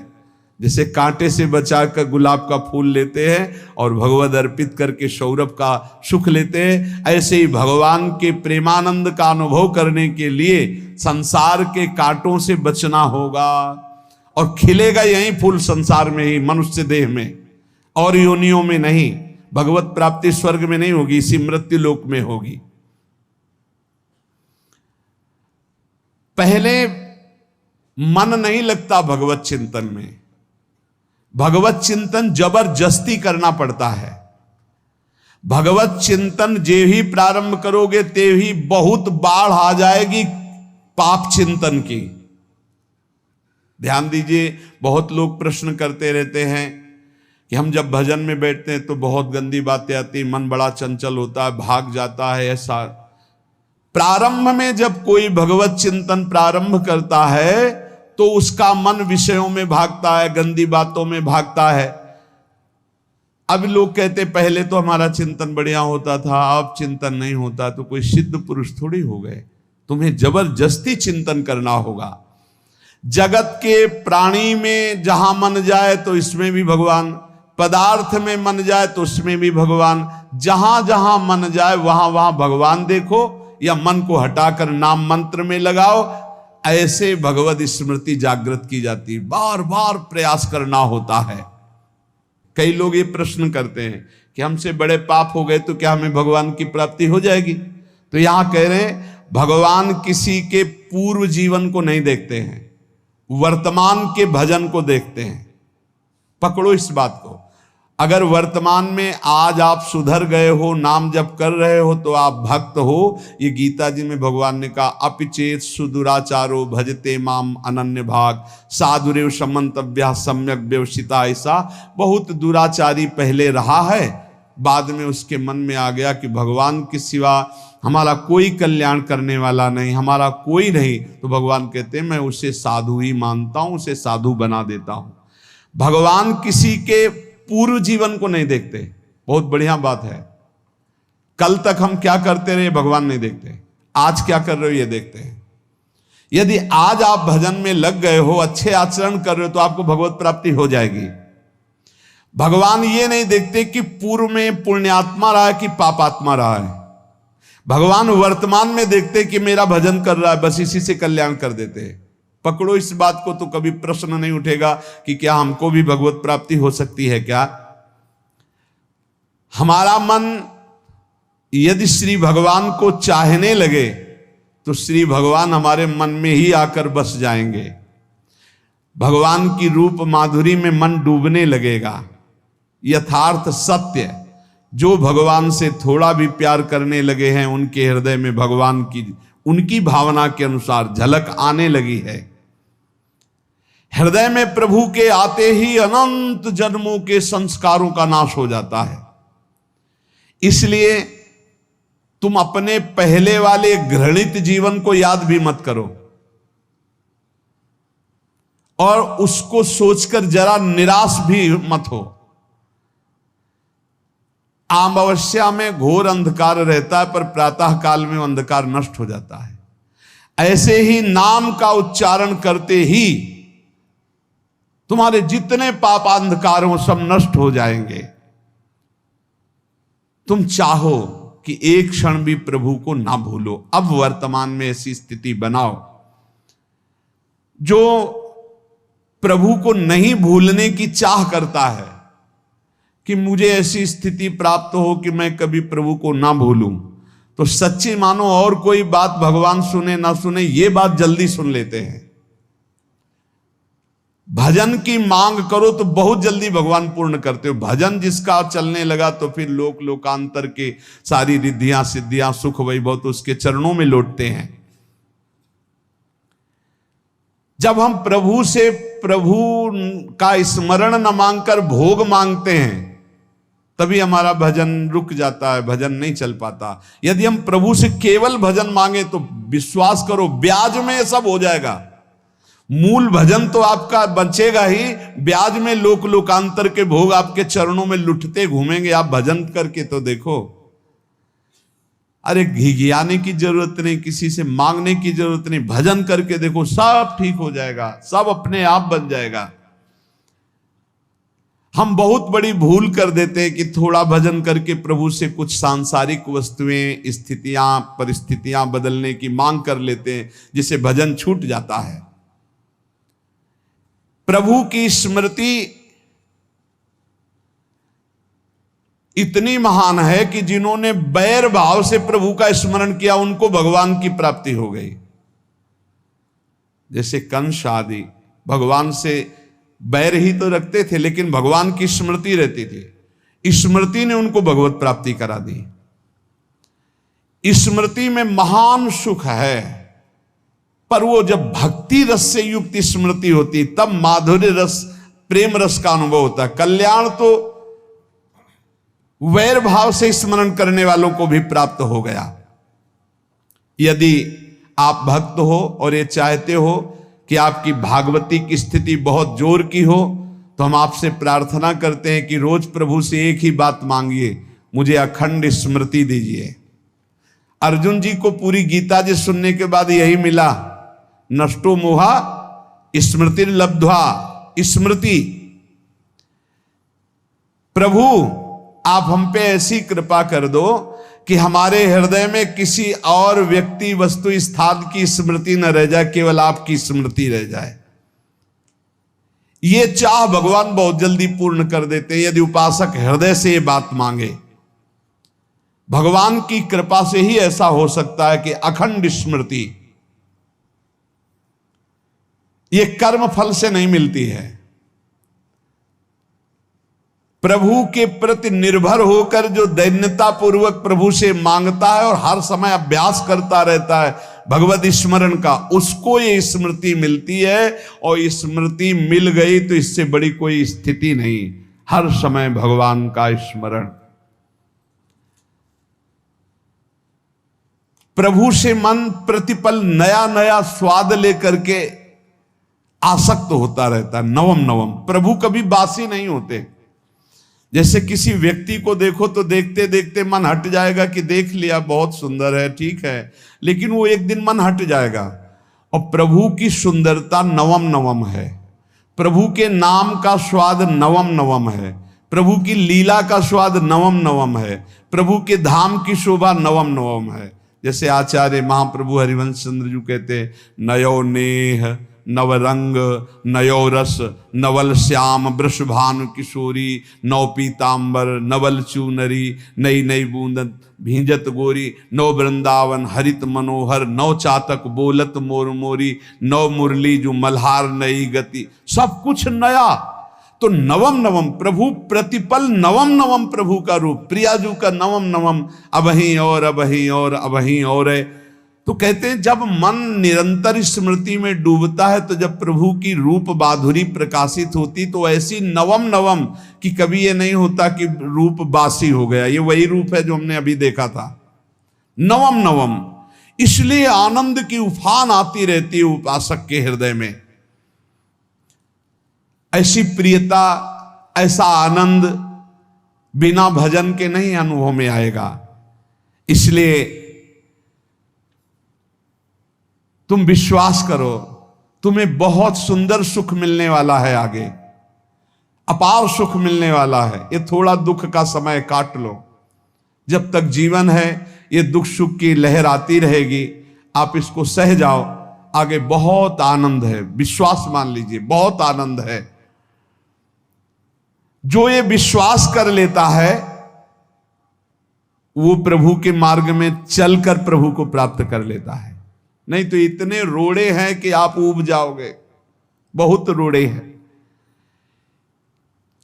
जैसे कांटे से बचाकर गुलाब का फूल लेते हैं और भगवद अर्पित करके सौरभ का सुख लेते हैं, ऐसे ही भगवान के प्रेमानंद का अनुभव करने के लिए संसार के कांटों से बचना होगा। और खिलेगा यही फूल संसार में ही, मनुष्य देह में, और योनियों में नहीं। भगवत प्राप्ति स्वर्ग में नहीं होगी, इसी मृत्यु लोक में होगी। पहले मन नहीं लगता भगवत चिंतन में, भगवत चिंतन जबरदस्ती करना पड़ता है। भगवत चिंतन जे ही प्रारंभ करोगे ते ही बहुत बाढ़ आ जाएगी पाप चिंतन की। ध्यान दीजिए, बहुत लोग प्रश्न करते रहते हैं कि हम जब भजन में बैठते हैं तो बहुत गंदी बातें आती, मन बड़ा चंचल होता है, भाग जाता है। ऐसा प्रारंभ में जब कोई भगवत चिंतन प्रारंभ करता है तो उसका मन विषयों में भागता है, गंदी बातों में भागता है। अब लोग कहते पहले तो हमारा चिंतन बढ़िया होता था, अब चिंतन नहीं होता। तो कोई सिद्ध पुरुष थोड़ी हो गए, तुम्हें जबरदस्ती चिंतन करना होगा। जगत के प्राणी में जहां मन जाए तो इसमें भी भगवान, पदार्थ में मन जाए तो उसमें भी भगवान, जहां जहां मन जाए वहां वहां भगवान देखो, या मन को हटाकर नाम मंत्र में लगाओ। ऐसे भगवत स्मृति जागृत की जाती है, बार बार प्रयास करना होता है। कई लोग ये प्रश्न करते हैं कि हमसे बड़े पाप हो गए तो क्या हमें भगवान की प्राप्ति हो जाएगी? तो यहां कह रहे हैं भगवान किसी के पूर्व जीवन को नहीं देखते हैं, वर्तमान के भजन को देखते हैं। पकड़ो इस बात को। अगर वर्तमान में आज आप सुधर गए हो, नाम जप कर रहे हो, तो आप भक्त हो। ये गीता जी में भगवान ने कहा, अपिचेत सुदुराचारो भजते माम अनन्य भाग साधुरेव समंतव्या सम्यक व्यवसिता। ऐसा बहुत दुराचारी पहले रहा है, बाद में उसके मन में आ गया कि भगवान के सिवा हमारा कोई कल्याण करने वाला नहीं, हमारा कोई नहीं। तो भगवान कहते हैं मैं उसे साधु ही मानता हूं, उसे साधु बना देता हूं। भगवान किसी के पूर्व जीवन को नहीं देखते। बहुत बढ़िया बात है। कल तक हम क्या करते रहे भगवान नहीं देखते, आज क्या कर रहे हो ये देखते हैं। यदि आज आप भजन में लग गए हो, अच्छे आचरण कर रहे हो, तो आपको भगवत प्राप्ति हो जाएगी। भगवान ये नहीं देखते कि पूर्व में पुण्यात्मा रहा है कि पापात्मा रहा है। भगवान वर्तमान में देखते कि मेरा भजन कर रहा है, बस इसी से कल्याण कर देते हैं। पकड़ो इस बात को, तो कभी प्रश्न नहीं उठेगा कि क्या हमको भी भगवत प्राप्ति हो सकती है क्या। हमारा मन यदि श्री भगवान को चाहने लगे तो श्री भगवान हमारे मन में ही आकर बस जाएंगे। भगवान की रूप माधुरी में मन डूबने लगेगा। यथार्थ सत्य, जो भगवान से थोड़ा भी प्यार करने लगे हैं उनके हृदय में भगवान की, उनकी भावना के अनुसार झलक आने लगी है। हृदय में प्रभु के आते ही अनंत जन्मों के संस्कारों का नाश हो जाता है। इसलिए तुम अपने पहले वाले घृणित जीवन को याद भी मत करो और उसको सोचकर जरा निराश भी मत हो। अमावस्या में घोर अंधकार रहता है, पर प्रातः काल में अंधकार नष्ट हो जाता है। ऐसे ही नाम का उच्चारण करते ही तुम्हारे जितने पाप अंधकार हो सब नष्ट हो जाएंगे। तुम चाहो कि एक क्षण भी प्रभु को ना भूलो। अब वर्तमान में ऐसी स्थिति बनाओ। जो प्रभु को नहीं भूलने की चाह करता है कि मुझे ऐसी स्थिति प्राप्त हो कि मैं कभी प्रभु को ना भूलूं, तो सच्ची मानो और कोई बात भगवान सुने ना सुने, ये बात जल्दी सुन लेते हैं। भजन की मांग करो तो बहुत जल्दी भगवान पूर्ण करते हो। भजन जिसका चलने लगा तो फिर लोकांतर के सारी रिद्धियां सिद्धियां सुख वैभव तो उसके चरणों में लौटते हैं। जब हम प्रभु से प्रभु का स्मरण न मांगकर भोग मांगते हैं तभी हमारा भजन रुक जाता है, भजन नहीं चल पाता। यदि हम प्रभु से केवल भजन मांगे तो विश्वास करो ब्याज में सब हो जाएगा। मूल भजन तो आपका बचेगा ही, ब्याज में लोक लोकांतर के भोग आपके चरणों में लुटते घूमेंगे। आप भजन करके तो देखो। अरे घिघियाने की जरूरत नहीं, किसी से मांगने की जरूरत नहीं, भजन करके देखो, सब ठीक हो जाएगा, सब अपने आप बन जाएगा। हम बहुत बड़ी भूल कर देते हैं कि थोड़ा भजन करके प्रभु से कुछ सांसारिक वस्तुएं, स्थितियां, परिस्थितियां बदलने की मांग कर लेते हैं, जिससे भजन छूट जाता है। प्रभु की स्मृति इतनी महान है कि जिन्होंने बैर भाव से प्रभु का स्मरण किया उनको भगवान की प्राप्ति हो गई। जैसे कंस आदि भगवान से बैर ही तो रखते थे, लेकिन भगवान की स्मृति रहती थी, स्मृति ने उनको भगवत प्राप्ति करा दी। स्मृति में महान सुख है, पर वो जब भक्ति रस से युक्त स्मृति होती तब माधुर्य रस, प्रेम रस का अनुभव होता है। कल्याण तो वैर भाव से स्मरण करने वालों को भी प्राप्त हो गया। यदि आप भक्त हो और ये चाहते हो कि आपकी भागवती की स्थिति बहुत जोर की हो, तो हम आपसे प्रार्थना करते हैं कि रोज प्रभु से एक ही बात मांगिए, मुझे अखंड स्मृति दीजिए। अर्जुन जी को पूरी गीता जी सुनने के बाद यही मिला, नष्टो मोहा स्मृति लब्ध्वा। स्मृति, प्रभु आप हम पे ऐसी कृपा कर दो कि हमारे हृदय में किसी और व्यक्ति, वस्तु, स्थान की स्मृति न रह जाए, केवल आपकी स्मृति रह जाए। ये चाह भगवान बहुत जल्दी पूर्ण कर देते हैं यदि उपासक हृदय से ये बात मांगे। भगवान की कृपा से ही ऐसा हो सकता है कि अखंड स्मृति, ये कर्म फल से नहीं मिलती है। प्रभु के प्रति निर्भर होकर जो दैन्यता पूर्वक प्रभु से मांगता है और हर समय अभ्यास करता रहता है भगवत स्मरण का, उसको ये स्मृति मिलती है। और स्मृति मिल गई तो इससे बड़ी कोई स्थिति नहीं, हर समय भगवान का स्मरण। प्रभु से मन प्रतिपल नया नया स्वाद लेकर के आसक्त होता रहता है, नवम नवम। प्रभु कभी बासी नहीं होते। जैसे किसी व्यक्ति को देखो तो देखते देखते मन हट जाएगा कि देख लिया, बहुत सुंदर है, ठीक है, लेकिन वो एक दिन मन हट जाएगा। और प्रभु की सुंदरता नवम नवम है, प्रभु के नाम का स्वाद नवम नवम है, प्रभु की लीला का स्वाद नवम नवम है, प्रभु के धाम की शोभा नवम नवम है। जैसे आचार्य महाप्रभु हरिवंश चंद्र जी कहते, नयो नेह नव रंग नयो रस नवल श्याम वृषभानु किशोरी, नव पीतांबर नवल चूनरी, नई नई बूंदन भींजत गोरी, नव वृंदावन हरित मनोहर, नव चातक बोलत मोर मोरी, नव मुरली जो मल्हार नई गति। सब कुछ नया। तो नवम नवम प्रभु, प्रतिपल नवम नवम प्रभु का रूप, प्रियाजू का नवम नवम, अबहीं और अबहीं और अबहीं और है। तो कहते हैं जब मन निरंतर स्मृति में डूबता है तो जब प्रभु की रूप माधुरी प्रकाशित होती तो ऐसी नवम नवम कि कभी ये नहीं होता कि रूप बासी हो गया। ये वही रूप है जो हमने अभी देखा था, नवम नवम। इसलिए आनंद की उफान आती रहती है उपासक के हृदय में। ऐसी प्रियता, ऐसा आनंद बिना भजन के नहीं अनुभव में आएगा। इसलिए तुम विश्वास करो, तुम्हें बहुत सुंदर सुख मिलने वाला है, आगे अपार सुख मिलने वाला है। ये थोड़ा दुख का समय काट लो, जब तक जीवन है ये दुख सुख की लहर आती रहेगी, आप इसको सह जाओ, आगे बहुत आनंद है। विश्वास मान लीजिए, बहुत आनंद है। जो ये विश्वास कर लेता है वो प्रभु के मार्ग में चलकर प्रभु को प्राप्त कर लेता है। नहीं तो इतने रोड़े हैं कि आप ऊब जाओगे, बहुत रोड़े हैं।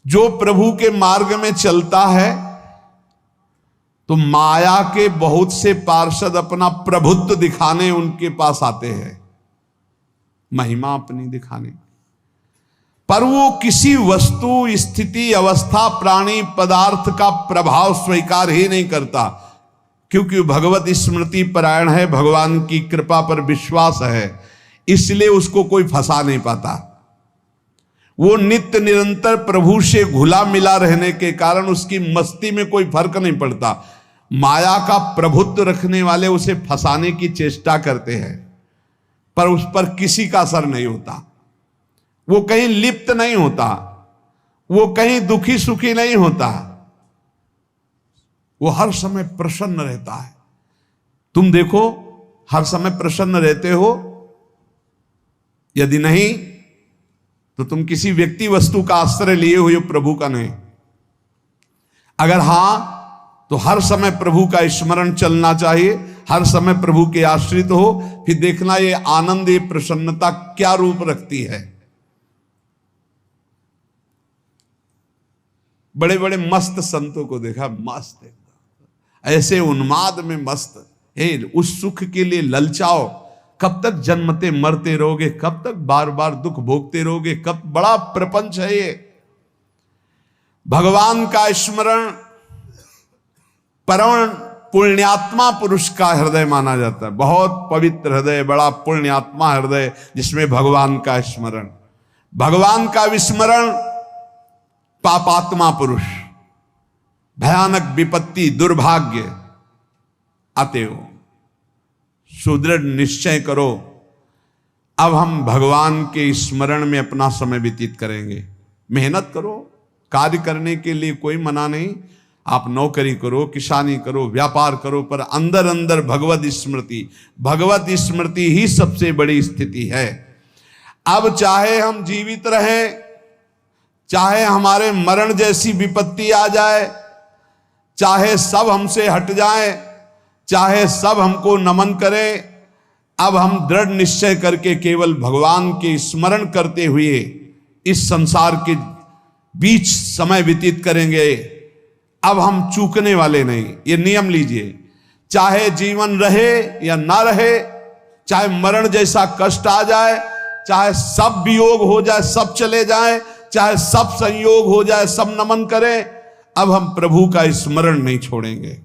जो प्रभु के मार्ग में चलता है तो माया के बहुत से पार्षद अपना प्रभुत्व दिखाने उनके पास आते हैं, महिमा अपनी दिखाने, पर वो किसी वस्तु, स्थिति, अवस्था, प्राणी, पदार्थ का प्रभाव स्वीकार ही नहीं करता, क्योंकि भगवत स्मृति परायण है, भगवान की कृपा पर विश्वास है। इसलिए उसको कोई फंसा नहीं पाता। वो नित्य निरंतर प्रभु से घुला मिला रहने के कारण उसकी मस्ती में कोई फर्क नहीं पड़ता। माया का प्रभुत्व रखने वाले उसे फंसाने की चेष्टा करते हैं, पर उस पर किसी का असर नहीं होता। वो कहीं लिप्त नहीं होता, वो कहीं दुखी सुखी नहीं होता, वो हर समय प्रसन्न रहता है। तुम देखो, हर समय प्रसन्न रहते हो? यदि नहीं तो तुम किसी व्यक्ति वस्तु का आश्रय लिए हुए हो, प्रभु का नहीं। अगर हां तो हर समय प्रभु का स्मरण चलना चाहिए, हर समय प्रभु के आश्रित हो। फिर देखना ये आनंद, ये प्रसन्नता क्या रूप रखती है। बड़े बड़े मस्त संतों को देखा, मस्त एकदम ऐसे उन्माद में मस्त। हे, उस सुख के लिए ललचाओ। कब तक जन्मते मरते रहोगे? कब तक बार बार दुख भोगते रहोगे? कब? बड़ा प्रपंच है ये। भगवान का स्मरण परम पुण्यात्मा पुरुष का हृदय माना जाता है। बहुत पवित्र हृदय, बड़ा पुण्यात्मा हृदय जिसमें भगवान का स्मरण। भगवान का विस्मरण पापात्मा पुरुष, भयानक विपत्ति, दुर्भाग्य आते हो। सुदृढ़ निश्चय करो, अब हम भगवान के स्मरण में अपना समय व्यतीत करेंगे। मेहनत करो, कार्य करने के लिए कोई मना नहीं। आप नौकरी करो, किसानी करो, व्यापार करो, पर अंदर अंदर भगवत स्मृति, भगवत स्मृति ही सबसे बड़ी स्थिति है। अब चाहे हम जीवित रहें, चाहे हमारे मरण जैसी विपत्ति आ जाए, चाहे सब हमसे हट जाए, चाहे सब हमको नमन करें, अब हम दृढ़ निश्चय करके केवल भगवान के स्मरण करते हुए इस संसार के बीच समय व्यतीत करेंगे। अब हम चूकने वाले नहीं, ये नियम लीजिए। चाहे जीवन रहे या ना रहे, चाहे मरण जैसा कष्ट आ जाए, चाहे सब वियोग हो जाए, सब चले जाए, चाहे सब संयोग हो जाए, सब नमन करें, अब हम प्रभु का स्मरण नहीं छोड़ेंगे।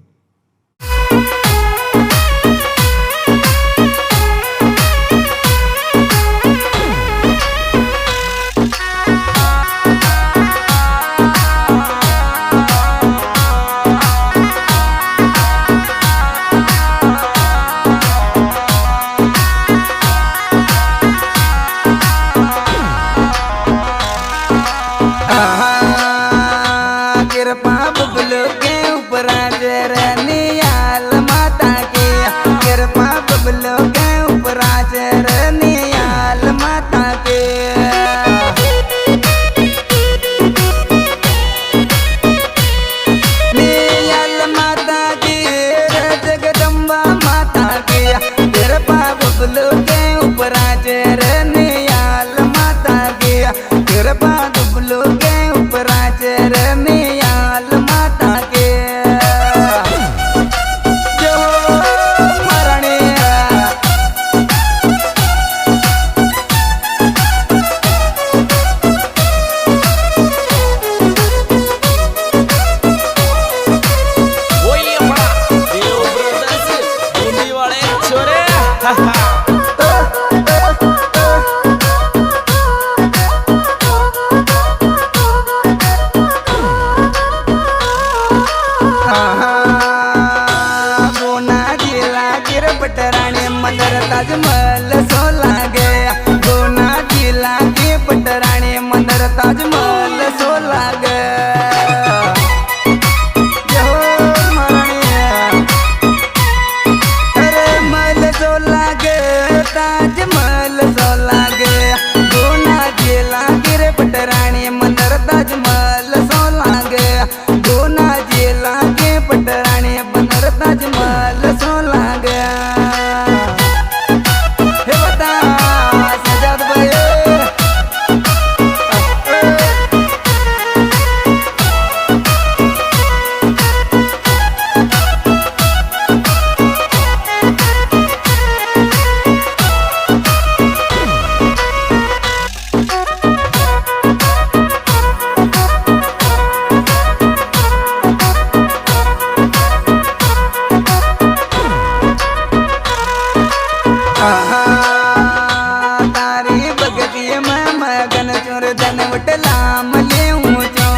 भगती में मगन चोर धन उठला मले ऊंचो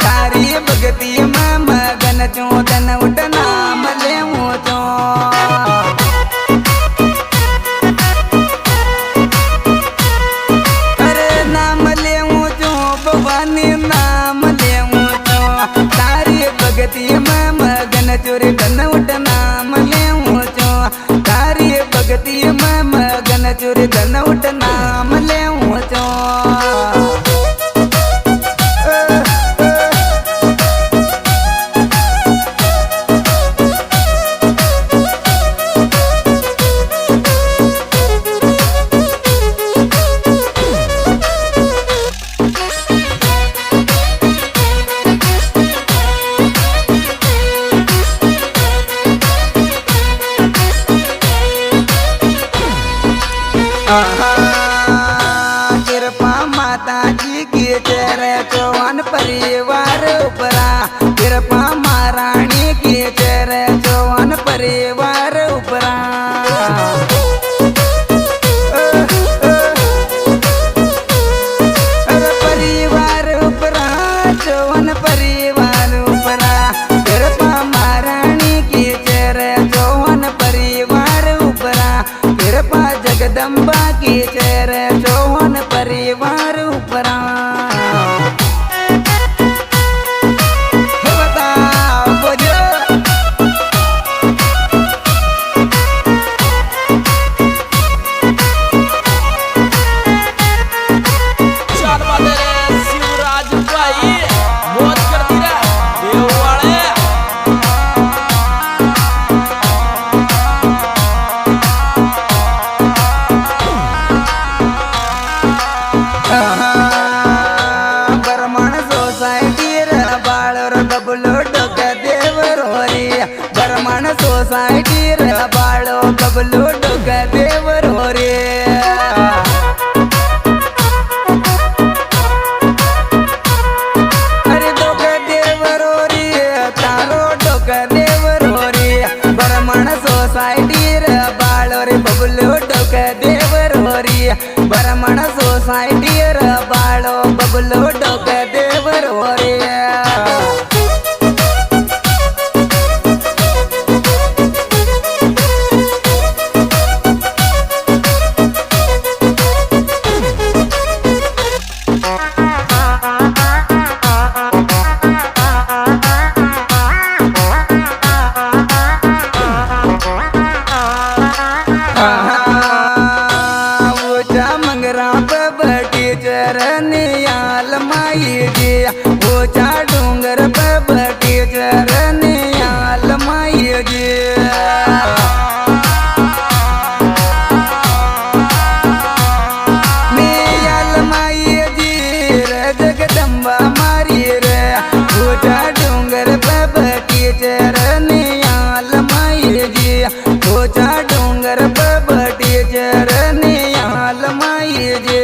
तारी भगती में मगन चो धन उठना मले ऊंचो अरे नाम ले ऊंचो भवानी नाम ले ऊंचो तारी भगती में मगन चोर धन उठना मले ऊंचो तारी भगती में मगन चोर धन उठना मले ऊंचो कृपा माता जी की तेरे चौहान परिवार उपरा कृपा महारानी की तेरे चौहान परिवार उपरा परिवार उपरा चौहान परिवार उपरा कृपा महारानी की तेरे चौहान परिवार उपरा कृपा जगदम्बा की तेरे चौहान परिवार उपरा बताओ बोझो चार बादे रे शिवराज भाई मौज करती रे देववाड़े बरमण सोसाइटी रे बाळर बबलो डोक देवर होरी बरमण सोसाइटी रे बाळो बबलो डोक देवर होरी अरे डोक देवर होरी तारो डोक देवर होरी बरमण सोसाइटी रे बाळो रे बबलो डोक देवर होरी बरमण सोसाइटी रे बाळो बबलो डोक देवर होरी ऊंचा मंगरा पे बटी चरनियाल माई जी ऊंचा डूंगर पे बटी चरनियाल माई जी नियाल माई जी रे जगदम्बा मारी रे ऊंचा डूंगर पे बटी चरनियाल माई जी ऊंचा डूंगर पे बटी चरनियाल माई जी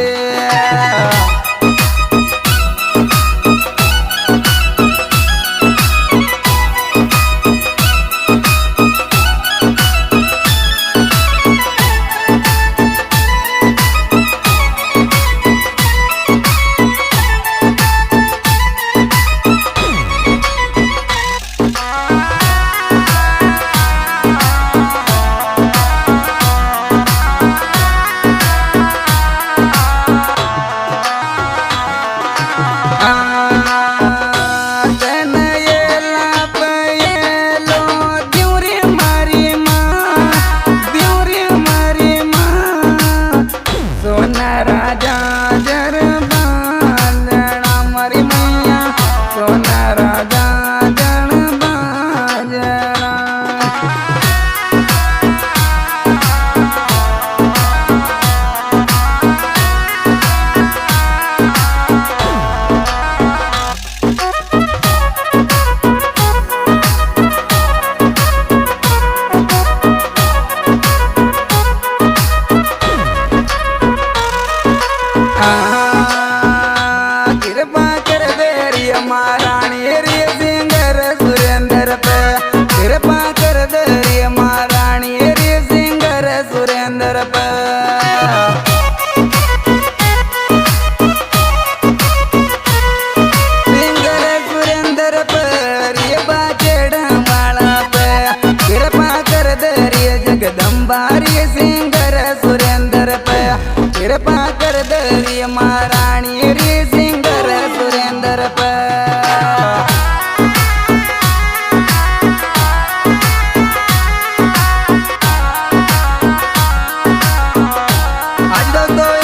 महारानी रे सिंगर सुरेंद्र पर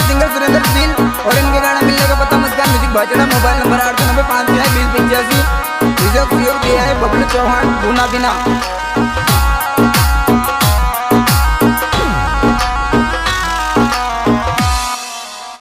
और इनके गाना मिलने का पता मुस्कान म्यूजिक भाजड़ा मोबाइल नंबर 895 2085 बबलू चौहान भूना बिना।